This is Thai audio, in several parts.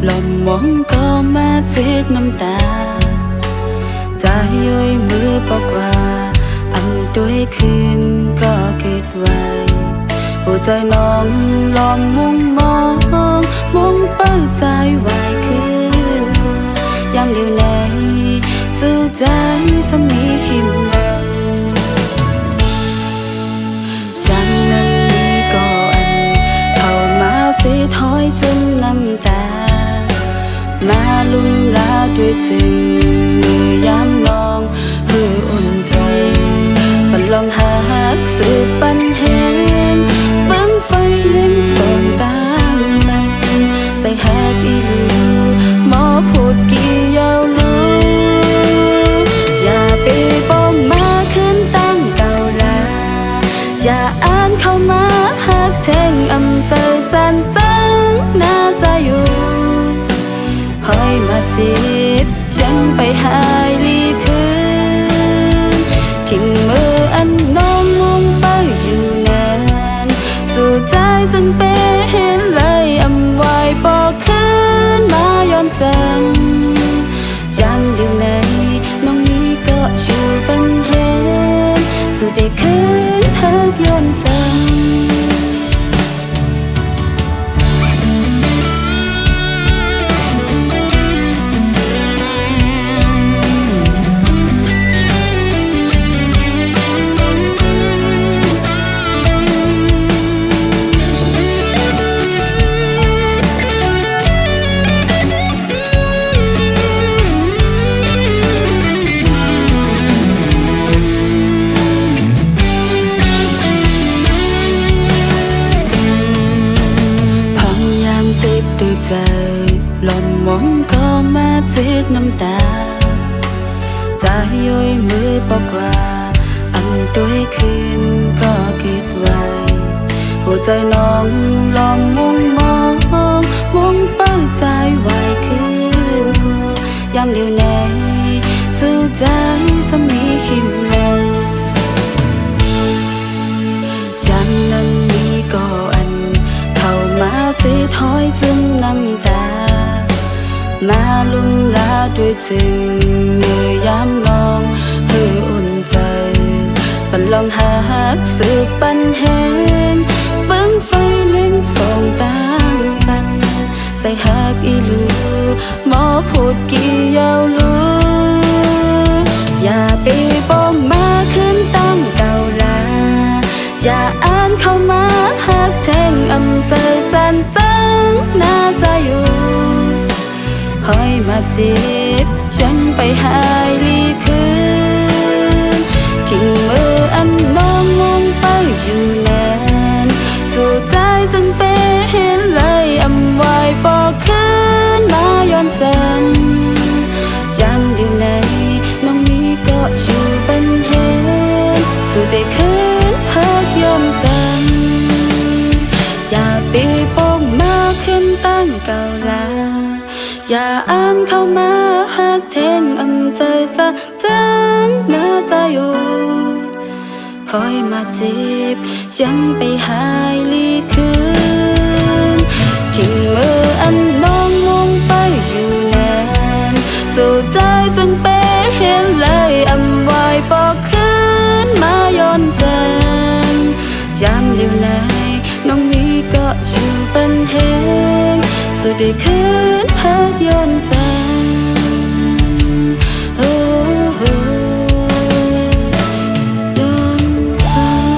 ลมมองก็มาเช็ดน้ำตาใจย้อยมือปอกว่าอันด้วยคืนก็เกิดไว้หัวใจน้องลอมมุ่งมองมองเปิ้ลสายไหวคืนก็ยามเดียวในสู้ใจสมีหินเลยฉันนั้นมีก่อนเข้ามาเสียถอยซึมน้ำตามาลุ่มลาด้วยจึงมือยามลองเพื่ออุ่นใจปันลองหักสืบปันแหงเบิ้งไฟเล่นส่องตามบันใส่หักอีลูหมอพูดกี่ยาวลูอย่าไปบอกมาขึ้นตั้งเก่าลาอย่าอ่านเข้ามาหักแทงอำเจอจันซังน่าจะอยู่หอยมาจีบฉันไปหายลีคืนทิ้งมืออันน้องงงไปอยู่นานสู่ใจซึ่งเป็นเลยอำไว้บอกคืนมาย้อนซ้ำจำเดี๋ยวไหนน้องนี้ก็อยู่บันเห็นสู่ได้คืนหักย้อนซ้ำใจลมมองก็มาเช็ดน้ำตาใจย้อยมือปอกว่าอันด้วยคืนก็คิดไว้หัวใจน้องลอมมุ่งมองมองเป้าสายไหวคืนก็ยามเดียวในสู้ใจสมีหินเลยฉันนั้นมีก็อันเข้ามาเสียถอยซึมน้ำตามาลุ่มลาด้วยจึงเมื่อยามลองเพื่ออุ่นใจปันลองหักสืบปันแหงเบิ้งไฟเล่นส่องตามปันใส่หักอีลูหมอพูดกี่ยาวลูอย่าไปบอกมาขึ้นตั้งเก่าลาอย่าอ่านเข้ามาหักแทงอำเจอจันซังน่าจะอยู่หอยมาจีบฉันไปหายลีคืนทิ้งมืออันน้องงงไปอยู่นานสู่ใจซึ่งเป็นเลยอำไว้บอกคืนมาย้อนซ้ำจำเดี๋ยวไหนน้องนี้ก็อยู่เป็นเห็นสู่ได้คืนหักย้อนซ้ำอย่าไปบอกมาขึ้นตั้งเก่าลาอย่าอ่านเข้ามาหักแทงอำใจจะจังน่าจะอยู่คอยมาจีบฉันไปหายลีคืนทิ้งมืออันน้องงงไปอยู่นานสู่ใจซึ่งเป็นเลยอำไว้บอกคืนมาย้อนแสงจำเดี๋ยวไหนน้องนี้ก็อยู่เป็นเห็นสู่ได้คืนหักย้อนแสงย้อนแสง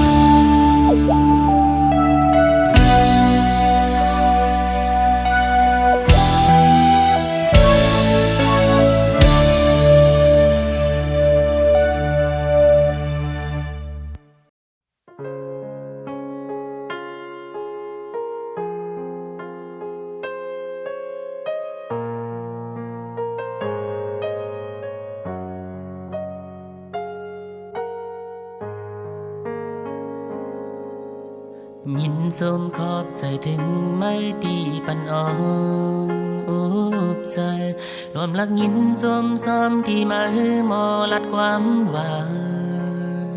สมขอบใจถึงไม่ดีปันอ่อนอกใจรวมลักยินสมซ้อมที่มาหมอลัดความหวา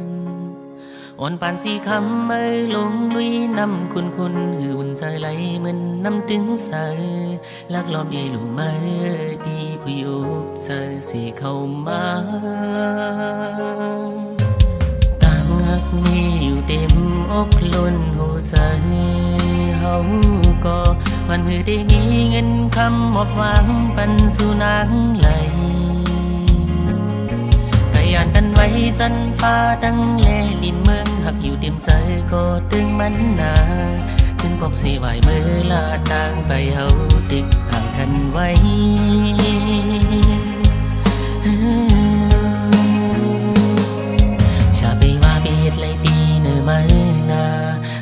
นอ่อนปานสีคำไม่ลงลุยนำคุณหืออุ่นใจไหลเหมือนน้ำตึงใสลักล้อมเอลูไม่ดีผู้ยกใจสิเข้ามาตามหักมีอยู่เต็มอกล้นหูใสเฮาก็วันหือได้มีเงินคำหมดหวังปันสู่นางไหลยานกันไว้จันฟ้าตั้งแลลินเมืองหักอยู่เต็มใจก็ตึงมันนาถึงบอกเสียไหวเมื่อลาต่างไปเฮาติดห่างกันไว้ชาไปว่าเบียดเลยดีเนื้อไม่นา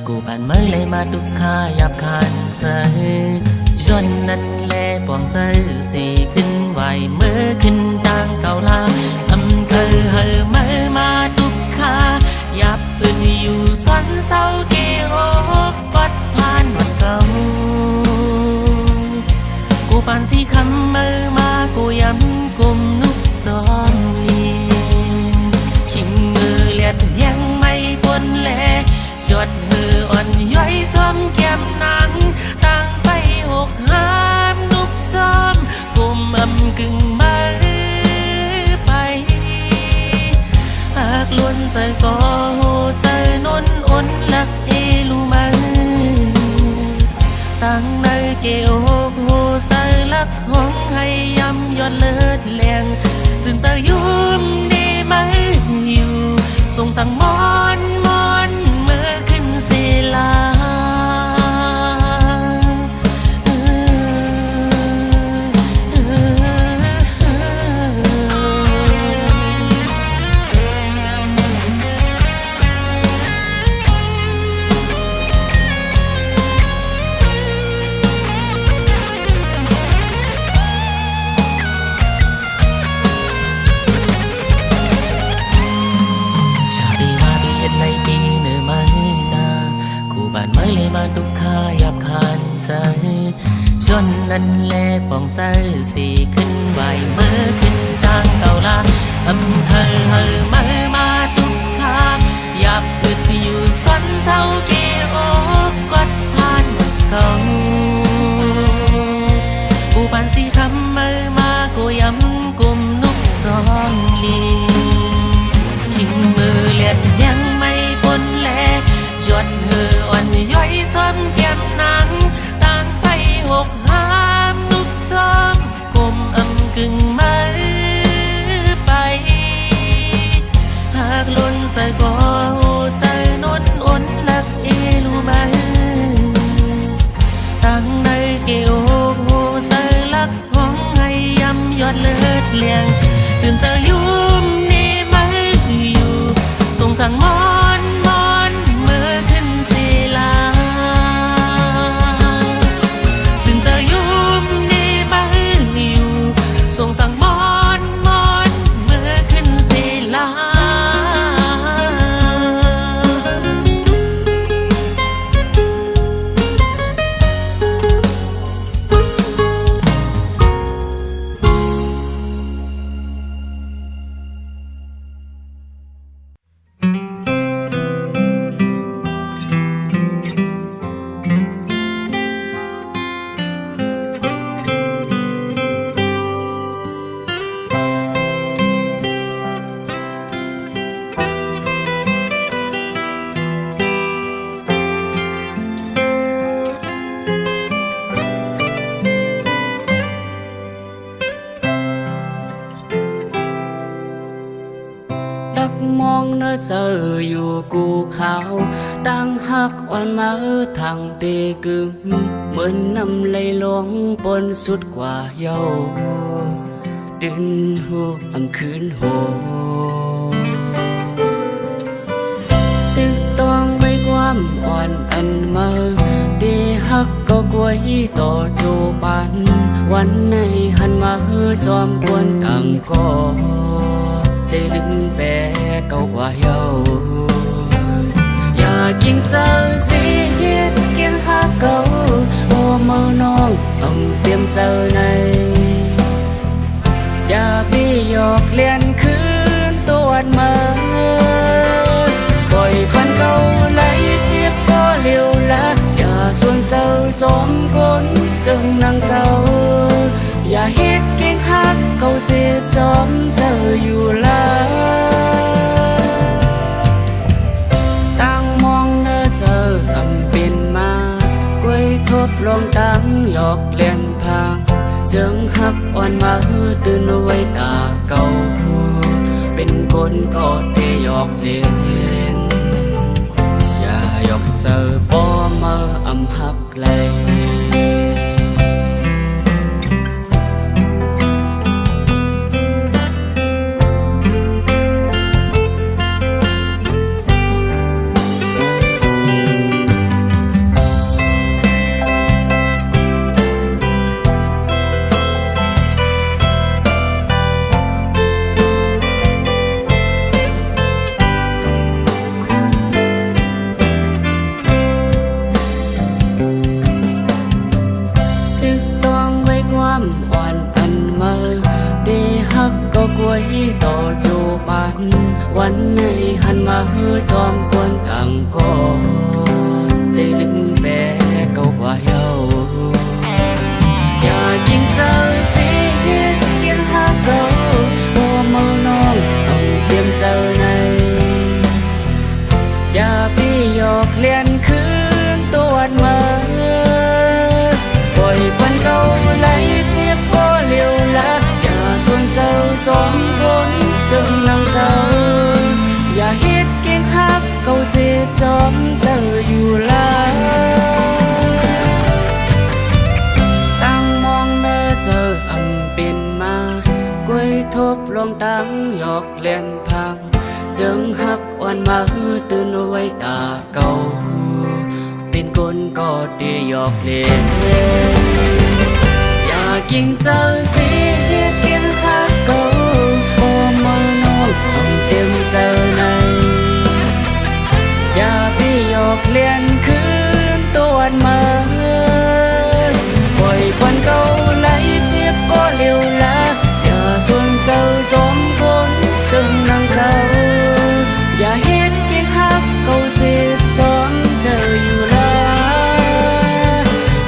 กูผ่านเมื่อเลยมาดุข้ายับคันใส่จนนั้นแลปวงใจสีขึ้นไหวเมื่อขึ้นต่างเก่าลาเธอเมื่อมาทุกขาหยับปืนอยู่ซ้อนเศร้าเกี่ยวปัดผ่านวันเก่ากูปานสีคำเมื่อมากูย้ำกุมนุกซ้อมลีนขิงมือเลียดยังไม่ปนแลจดหืออ่อนย้อยซ้อมแก้มนางตั้งไปหกห้ามนุกซ้อมกุมกึ่งมาหากล้วนใจก็หูใจนนอ่นลักเอลูมันตั้งในเกี่ยวหูใจลักห้องให้ย้ำยอดเลิศแรงจึงจะยุ่มดีไหมอยู่ส่งสั่งมอนเมื่อขึ้นศิลามาดุข้ายับคานใสจนนั้นแลปองใจสีขึ้นไหวเมื่อขึ้นต่างเก่าลาเธอเมื่อมาดุข้ายับอึดอยู่ซ้อนเศร้าเกี่ยวกดผ่านวันเก่ากูปานสีคำเมื่อมากูย้ำกุมนุกซ้อมลีขิงมือเลียดยังไม่ปนแลจดหืออ่อนย้อยซ้ำแก้มนางต่างไปหกห้ามนุกจอมกลมกึ่งมือไปหากล้นใส่ก็หูใจนนอ่นลักเอลูมาตั้งในเกี่ยวหูใจลักห้องให้ย้ำยอดเลิศเลียงจึงจะยุ่มนี่ไม่อยู่ส่งสั่งมอนเมื่อขึ้นศิลาจึงจะยุ่มนี่ไม่อยู่ส่งสั่งมอนเมื่อขึ้นศิลามองเนื้อเจออยู่กูขาวตั้งหักอ่อนมาทางเตกึมเหมือนน้ำไหลลงปนสุดกว่าเย้าตื่นหูคืนโหตึกต้องไว้ความอ่อนอันมาเดหักก็กวยต่อจูปันวันในหันมาจอมกวนต่างก็ใจลึกแปรเก่ากว่าเย้าอย่า กินเจ้าสิเฮ็ดกินหาเก่าโอ้เมื่อน้องต้องเตรียมเจ้าในอย่าพี่หยอกเลียนคืนตัวมาปล่อยปันเก่าไหลเจ็บก็เลี้ยวละอย่าส่วนเจ้าสองคนจึงนั่งเก่าอย่าเฮ็ดเก่งฮักเก่าเสียจอมเธออยู่ละตั้งมองเนื้อเธอทำเป็นมากวยทบลงตั้งหยอกเลียนพางจึงฮักอ่อนมาตื่นไว้ตาเก่าเป็นคนก็ได้หยอกเล่นอย่าหยอกเธอบ่มาอำฮักเลย กวยต่อจูปันวันในหันมาฮือจอมกวนต่างก็ใจลึกแบกเก่ากว่าเยาอยากกินเจ้าสิเฮ็ดกินหาเก่าโอ้เมื่อน้องต้องเตรียมเจ้าในอย่าพี่หยอกเลียนคืนตัวมาปล่อยปันเก่าไหลเจ็บก็เลี้ยวละส่วนเจ้าสองคนจึงนั่งเก่าอย่าเฮ็ดเก่งฮักเก่าเสียจอมเจ้าอยู่ละตั้งมองเมื่อเจออำเป็นมากวยทบลงตั้งหยอกเล่นพังจึงฮักอ่อนมาตื่นไว้ตาเก่าเป็นคนก็ได้หยอกเล่นอยากกินเจ้าสิเฮ็ดกินหาเก่าโอ้เมื่อน้องต้องเตรียมเจ้าในอย่าพี่หยอกเลียนคืนตัวมาปล่อยควันเก่าไหลเจ็บก็เลี้ยวละอย่าส่วนเจ้าสองคนจึงนั่งเก่าอย่าเฮ็ดกินฮักเก่าเสียจอมเจ้าอยู่ละ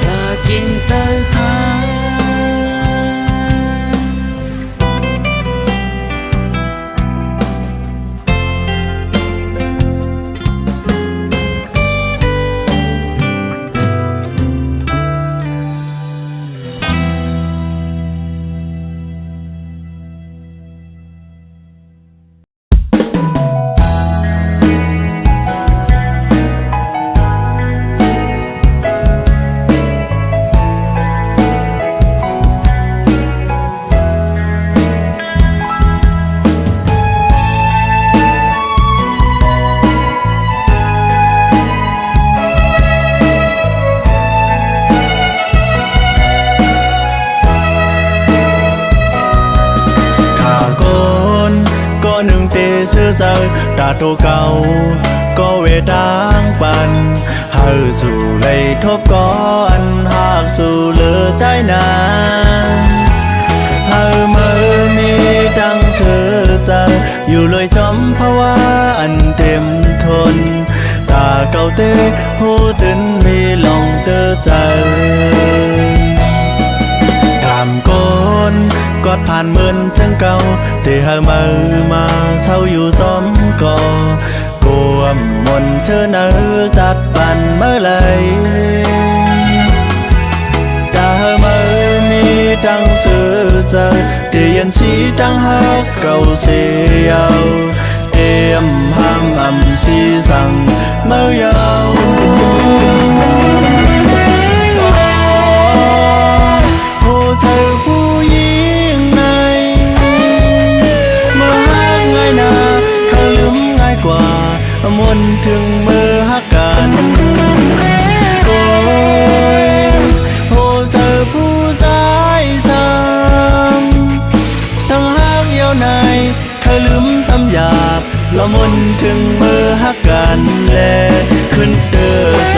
อย่ากินเจ้าหาตาโตเก่าก็เวดางปันหาสู่เลยทบก้อนหากสู่เหลือใจนานหาเมื่อมีดังเสือใจอยู่เลยจอมภาวะอันเต็มทนตาเก่าเต้หูตื่นมีลองเตือใจตามก้นกอดผ่านเหมือนจังเก่าที่หามาเช่าอยู่จอมก่อกลัวมนเชื่อเนื้อจัดปันเมื่อไรตาเมื่อมีดังเสือใจที่ยันสีดังฮักเก่าเสียวเอ็มห้ามอำสีสั่งเมื่อยาวเธอผู้หญิงในเมื่อฮักง่ายนาเขาลืมง่ายกว่ามนถึงเมื่อฮักกันโอ้ยโอ้เธอผู้ใจซ้ำช่างฮักเยาวนายเขาลืมซ้ำหยาบ ละมุนถึงมือฮักกันแลขึ้นเด้อใจ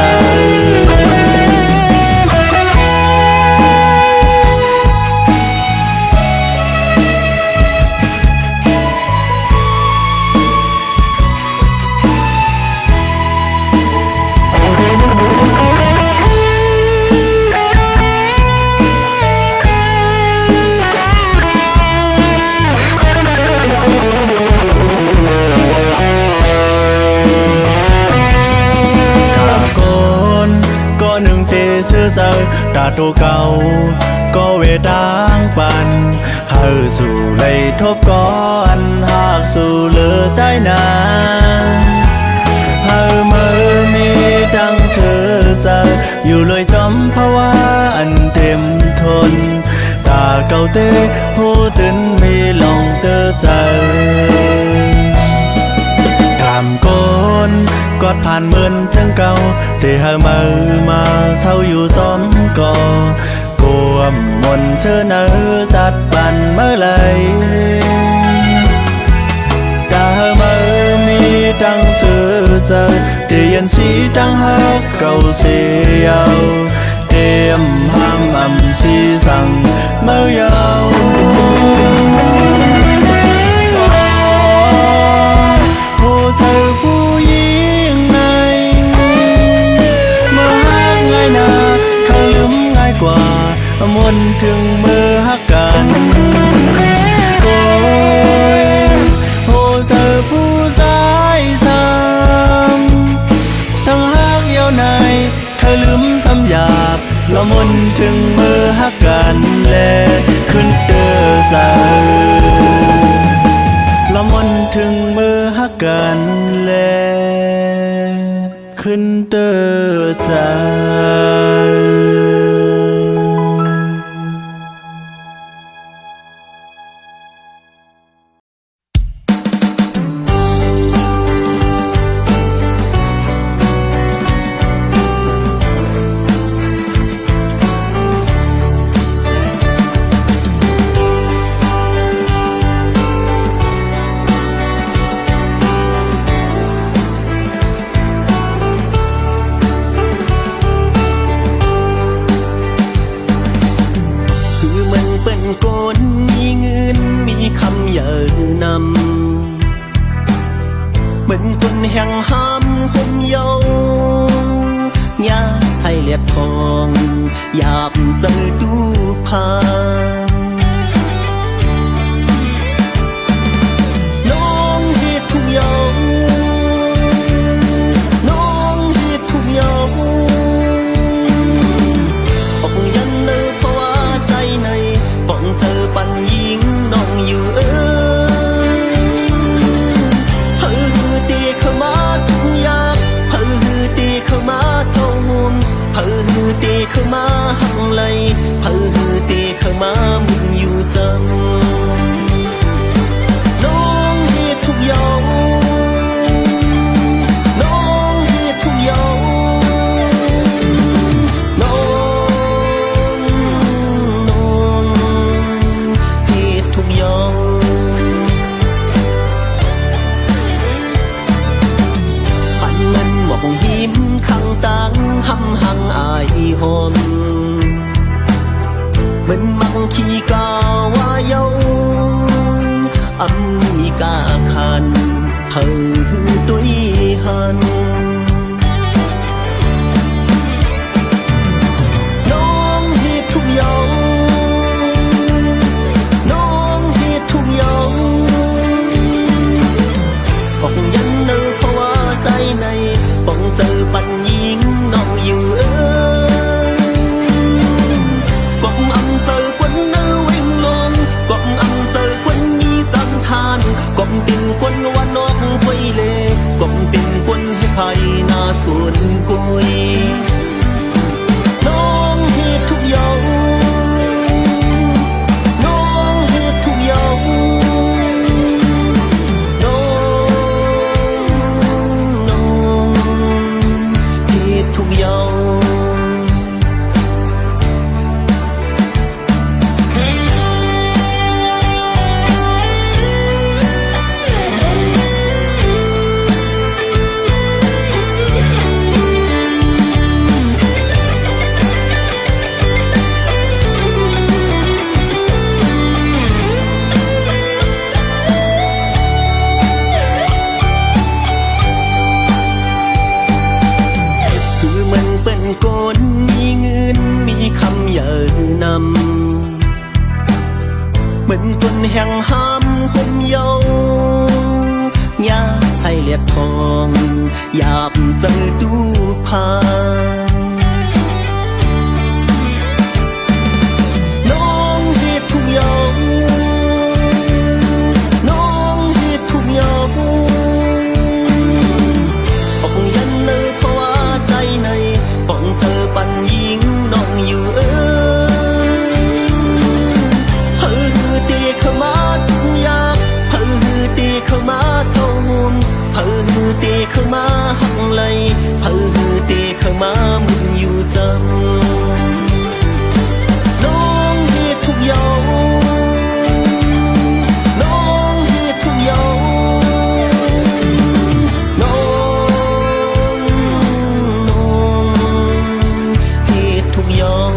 เจอตาตัวเก่าก็เวดางปันเฮาสู่เลยทบก้อนหากสู่เหลือใจนานเฮาเมื่อมีดังเสือเจออยู่เลยจอมภาวะอันเต็มทนตาเก่าเต้หูตื่นมีลองเตอใจกอดผ่านเหมือนจังเก่าที่หามาเศร้าอยู่ซ้อมก่อกวมมนเชื่อเนื้อจัดปันเมื่อไรตาเมื่อมีดังเสือเจอที่ยันสีดังฮักเก่าเสียวเตรียมห้ามอำสีสั่งเมื่อยาวผู้เธอผู้กว่ามนถึงมือฮักกันโกยโหเจอผู้ใจซ้ำช่างฮักยาวในเคยลืมซ้ำหยาบละมนถึงมือฮักกันแลขึ้นเด้อใจละมนถึงมือฮักกันแลขึ้นเด้อใจเหมือนคนแห่งห้ามห่มเยาว์ยาใส่เลียดทองหยาบเจอดูพาน้องเฮ็ดทุกอย่างน้องเฮ็ดทุกอย่างออกยันเนอเพราะว่าใจในป้องเจอปันยิงน้องอยู่ตีเข้ามาหังไหลเพิ่งตีเข้ามามึงอยู่จังน้องเฮ็ดทุกอย่างน้องเฮ็ดทุกอย่างน้องเฮ็ดทุกอย่างปันมันหมอกหิมข้างต่างหำหังอายหอมเหมือนมังคีกาวาเยาอัมมีกาคันเธอตุยหันน้องเฮ็ดทุกอย่างน้องเฮ็ดทุกอย่างออกยันเนอเพราะว่าใจในป้องเจอปัญญิงน้องอยู่กบอำเจอควันเนอเว่งลงกบอำเจอควันมีสันทานกบดึงควันวันนอกไฟเล mình quân hàng ham hôm dâu nhà say liệt thòng dạp chân tu phangน้องเฮ็ดทุกอย่างน้องเฮ็ดทุกอย่างออกยันเนอเพราะว่าใจในป้องเจอปันยิงน้องอยู่เข้ามาทุกอย่างเพิ่งตีเข้ามาเศร้าหุ่นเพิ่งตีเข้ามาหักไหลเพิ่งตีเข้ามามึงอยู่จำน้องเฮ็ดทุกอย่างน้องเฮ็ดทุกอย่างน้องเฮ็ดทุกอย่าง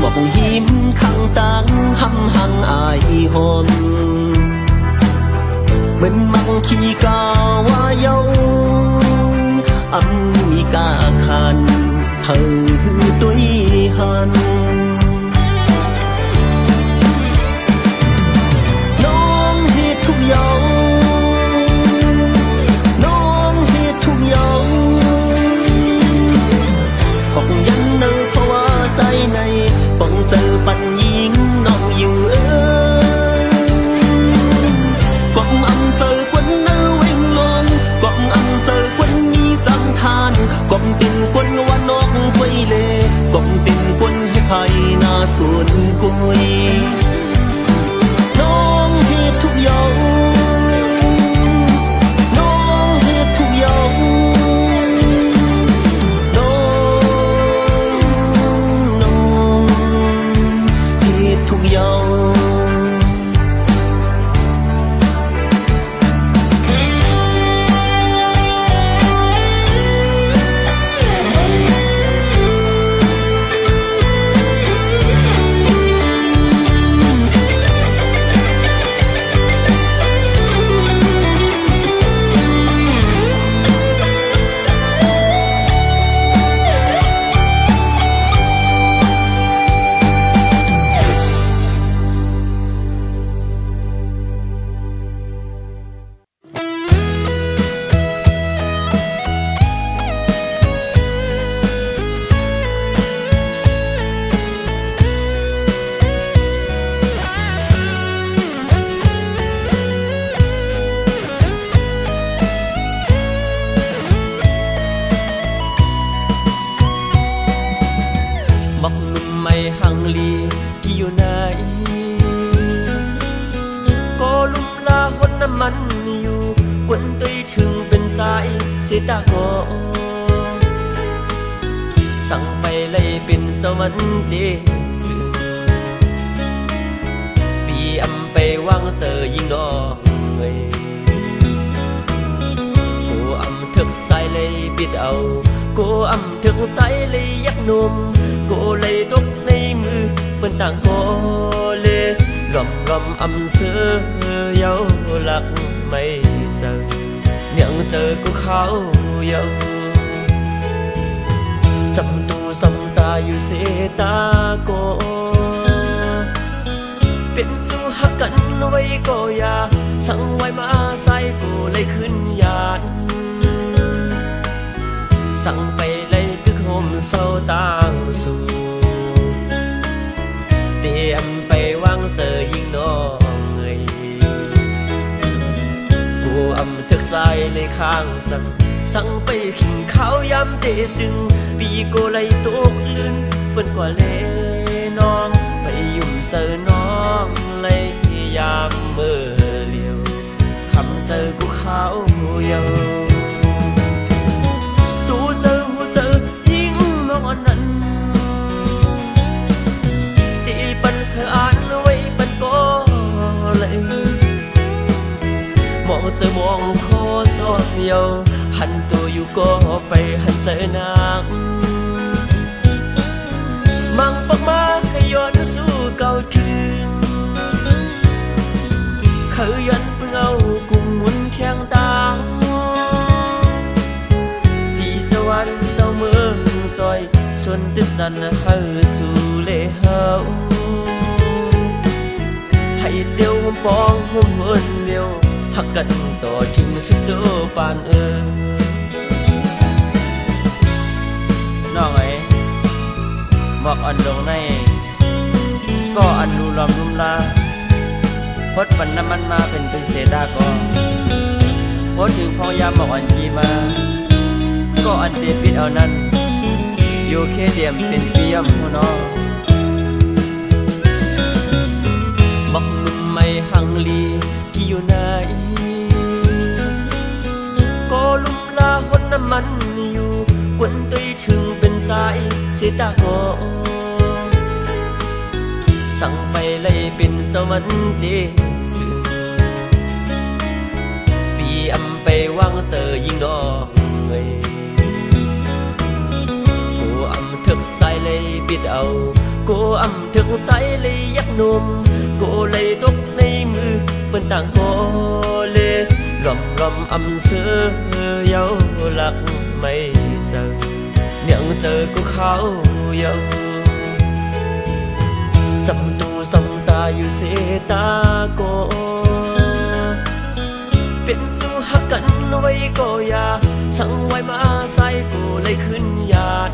บอกหิมข้างตังหำหังอายหอมเหมือนมังขี้กาวาเยาอมีกาคันเธอตุยหันน้องเฮ็ดทุกอย่างน้องเฮ็ดทุกอย่างบอกยันเนอเพราะว่าใจในป้องเจอปันยิงน้องอยู่กองอำเจอควันเนื้อเวงลงกองอำเจอควันมีสังทานกองเป็นควันว่านอกไว้เล่กองเป็นควันให้ไผ่นาสวนกุยน้องเฮ็ดทุกอย่างน้องเฮ็ดทุกอย่างทุกอย่างหังลีที่อยู่ไหนก็ลุ่มลาหดน้ำมันอยู่กวนตุยถึงเป็นใจเสียตาโกสั่งไปเลยเป็นสวรรค์เตสึปีอำไปวางเสยยิงดอกเงยกูอำถึกใส่เลยปิดเอากูอำถึกใส่เลยยักนมกูเลยตกในมือเป็นต่างโกเลยรอมอำเสือเยาหลักไม่เจอยังเจอกูเขาเยาจำตูจำตาอยู่เสตาโกเป็นสู้หักกันไว้ก็อย่าสั่งไว้มาใส่กูเลยขึ้นยานสั่งไปเลยตึกโฮมเศร้าต่างสู่เตรียมไปวางเสยยิงน้องเอ้ยกูอำทึกใจเลยข้างจังสั่งไปขิงข้าวยำเตซึ่งปีกูเลยตกลื่นเปิ้นกว่าเลน้องไปยุ่มเสยน้องเลยยามเมื่อเลียวคำเจอกูเขาเยานั้นตีปันเพื่ออ่านไว้ปันก็เลยมองเจอมองคอสอบเยาหันตัวอยู่ก็ไปหันเจอนางมังปักมาขย้อนสู้เก่าถึงขยันเพิ่งเอากุ้งหมุนแข้งตางพี่สวรรค์เจ้าเมืองซอย ส่วนตึกจันเฮาสู่เลเฮาให้เจียวหุ่มปองหุ่มเฮินเดียวหักกันต่อถึงสุดโจปานน้องบอกอันดงในก็อันดูลอมรุมลาพดปันน้ำมันมาเป็นเศษดาก็พดถึงพอยามบอกอันกีมาก็อันเตปิดเอานั้นโยเคเดียมเป็นเปียมหัวนอบอกนุ่มไม่หังลีกี่อยู่ไหนก็ลุ่มลาพดน้ำมันอยู่กวนตัวถึงเป็นใจเสียตาโอสั่งไปเลยเป็นสวรรค์เดซึปีอำไปวางเสยยิงดอกเงยกูอำถึกใส่เลยปิดเอากูอำถึกใส่เลยยักนมกูเลยตกในมือเป็นต่างโกเลยรอมอำเสือเยาหลักไม่เจอเนี่ยเจอกูเขาเยาจำตูจำตาอยู่เสตาโกเป็นสู้หักกันไว้ก็อย่าสั่งไว้มาใส่กูเลยขึ้นยาน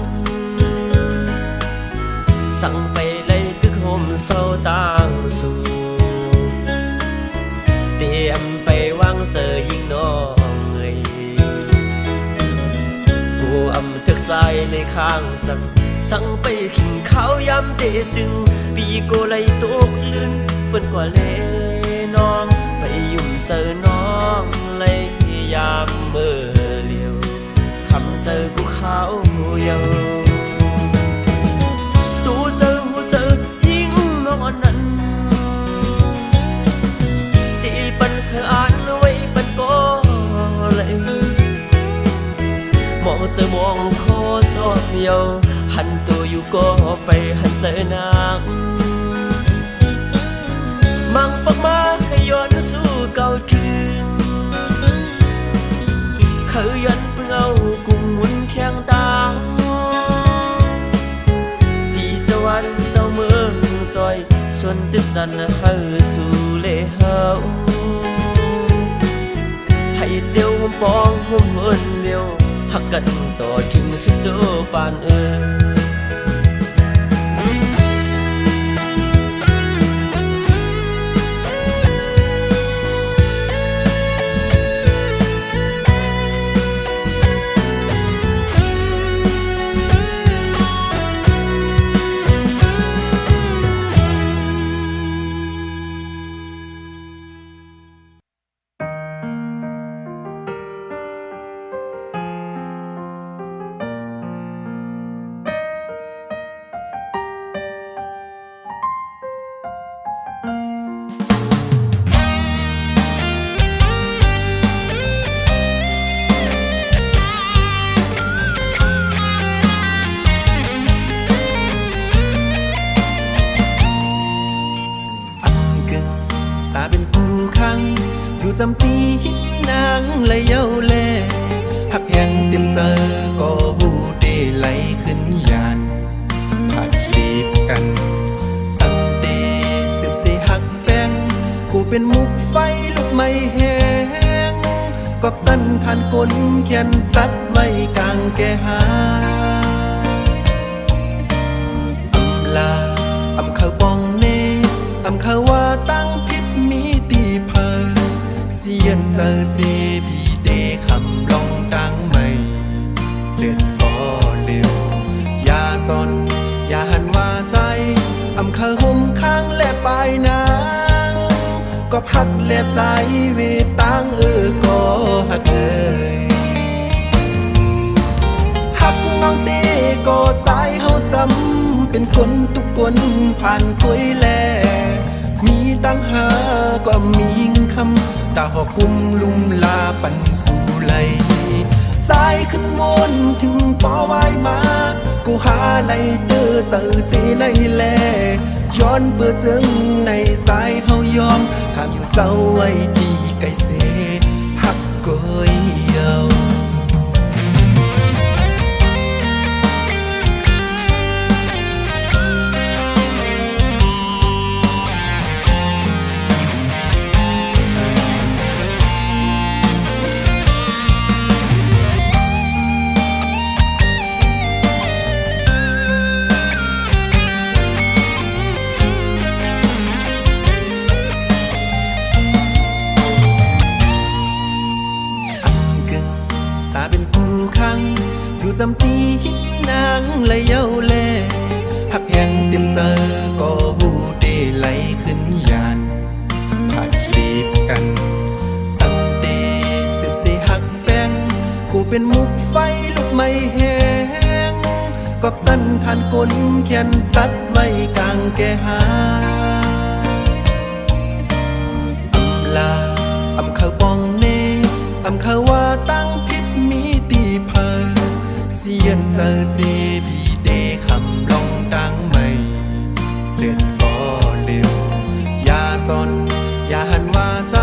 สั่งไปเลยตึกโฮมเศร้าต่างสู่เตรียมไปวางเสยยิงน้องเอ้ยกูอำทึกใจเลยข้างจังสั่งไปขิงข้าวยำเตซึ่งปีโกไลตกลื่นเปิ้นกว่าเลน้องไปยุ่มเสอน้องเลยยามเมื่อเลียวคำเจอกูเขาเยาตูเจอหูเจอยิ่งมองอันนั้นตีปันเพื่ออ่านไว้ปันก็เลยมองเจอมองคอซอมเยาหันตัวอยู่ก็ไปหันเจอนางมังปักมาขย้อนสู้เก่าถึงขยันเพิ่งเอากุ้งหมุนแข้งตาพี่สวรรค์เจ้าเมืองซอยส่วนตึกจันเฮาสู่เลเฮาให้เจียวหุ่มปองหุ่มเฮินเดียวหักกันต่อถึงสุดโจปานจำตีหินนางเลยเย้าเล่หักแหงเต็มเจอก็หูเดไหลขึ้นยานผัดรีบกันสันเตสืบเสหักแป้งกูเป็นมุกไฟลุกไม่แห้งกอบสั้นทานก้นเขียนตัดไว้กลางแก่หาอำลาอำเขาปองเน่อำเขาว่าตั้งพิษมีตีเพอเสียนเจอสีพี่เดคำลองดังไม่เลือดก็เร็วยาซอนอย่าหันว่าใจอำเขาห่มข้างและปลายนางก็พักและใจเวตังก็หักเลยหักน้องเต้ก็ใจเฮาซ้ำเป็นคนทุกคนผ่านคุยแลมีตั้งหาก็มีคำตาหอกุมลุมลาปันสู่ไหลใจขึ้นวนถึงปอไว้มากูหาไหลเด้อเจอสีในแลย้อนเบื่อเจิงในใจเฮายอมข้ามอยู่เศร้าไว้ดีไกลเสหักก้อยเยา ำตีหินนางและเย้าแลหักแห่งเต็มเจอก็หูเดไหลขึ้นยานผ่าชีพกันสันติสืบเสหักแป้งกูเป็นมุกไฟลุกไม่แห้งกอบสั้นทานก้นแขนตัดไว้กลางแก่หาลาอำเขาปองเนอำเขาว่าตั้งพิษมีตีเพอเสียนเจอสีพีเดคำลองดังไม่เลือดก็เร็วยาซอนอย่าหันว่าใจ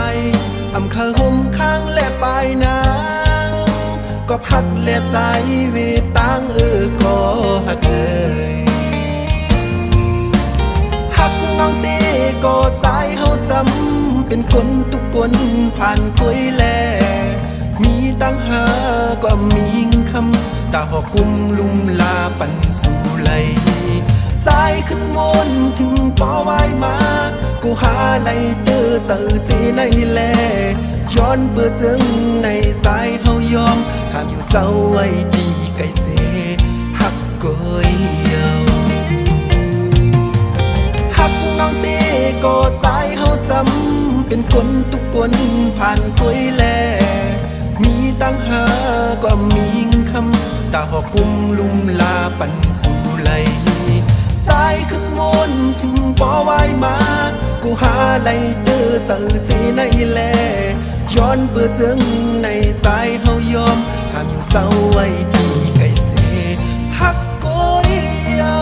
อำเขาห่มข้างและปลายนางก็พักและใจเวตังก็หักเลยหักน้องเต้ก็ใจเฮาซ้ำเป็นคนทุกคนผ่านกล้วยแลมีตั้งหากว่ามีคำตาหอกกุมลุมลาปันสู่ไหลสายขึ้นวนถึงปอไว้มากูหาไหลเด้อเจอเสียในแลย้อนเบื่อเจิงในใจเฮายอมข้ามอยู่เศร้าไว้ดีไกลเสหักก้อยเยาหักน้องเต้ก็ใจเฮาซ้ำเป็นคนทุกคนผ่านกล้วยแลมีตั้งหากว่ามีคำตาหอกกุมลุมลาปันสู่ไหลใจขึ้นวนถึงปอไว้มากูหาไหลเด้อเจอเสียในแลย้อนเบื่อเจิงในใจเฮายอมข้ามอยู่เศร้าไว้ดีไกลเสหักก้อยเยา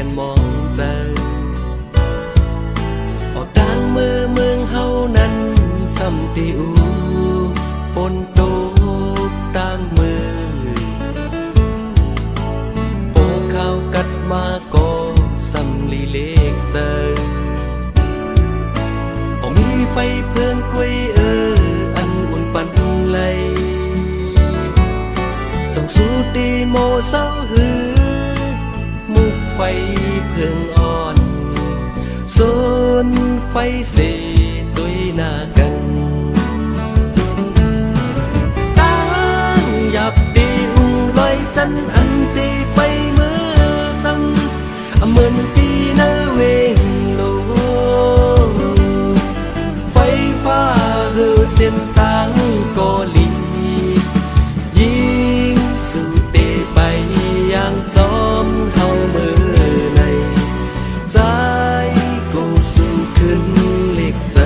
กันมองเจอออกดังเมืองเฮานั้นซ้ำติอูฝนตกต่างมือโปข้าวกัดมาก็ซ้ำลีเล็กเจอบ่มีไฟเพิ่งกล้วยอันอุ่นปันไหลส่องสู่ดีโมเศร้าหือมุกไฟเพิ่งอ่อนโซนไฟเสตุยหน้ากันตั้งหยับตีอุ่งลอยจันอันตีไปเมื่อซ้ำเหมือนตีเนเวงโลไฟฟ้าเหือเส้นตั้งกอลียิงสู่เตไปอย่างจอมเฮาเมื่อในใจกูสู้ขึ้นเล็กใจ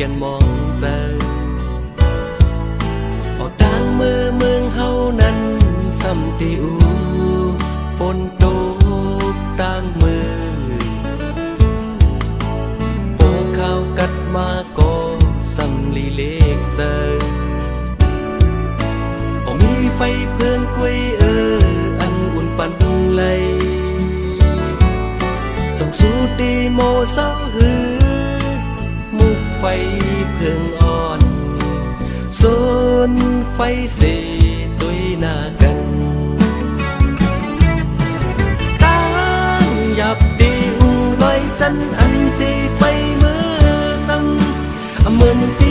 กันมองเจอออกดังเมืองเฮานั้นซ้ำติอูฝนตกต่างมือโปข้าวกัดมาก็ซ้ำลีเล็กเจอบ่มีไฟเพิ่งกล้วยอันอุ่นปันไหลส่องสู่ดีโมเศร้าหือมุกไฟเพิ่งอ่อนโซนไฟเสตุยหน้ากันตั้งหยับตีอุ่งลอยจันอันตีไปเมื่อซ้ำเหมือนตี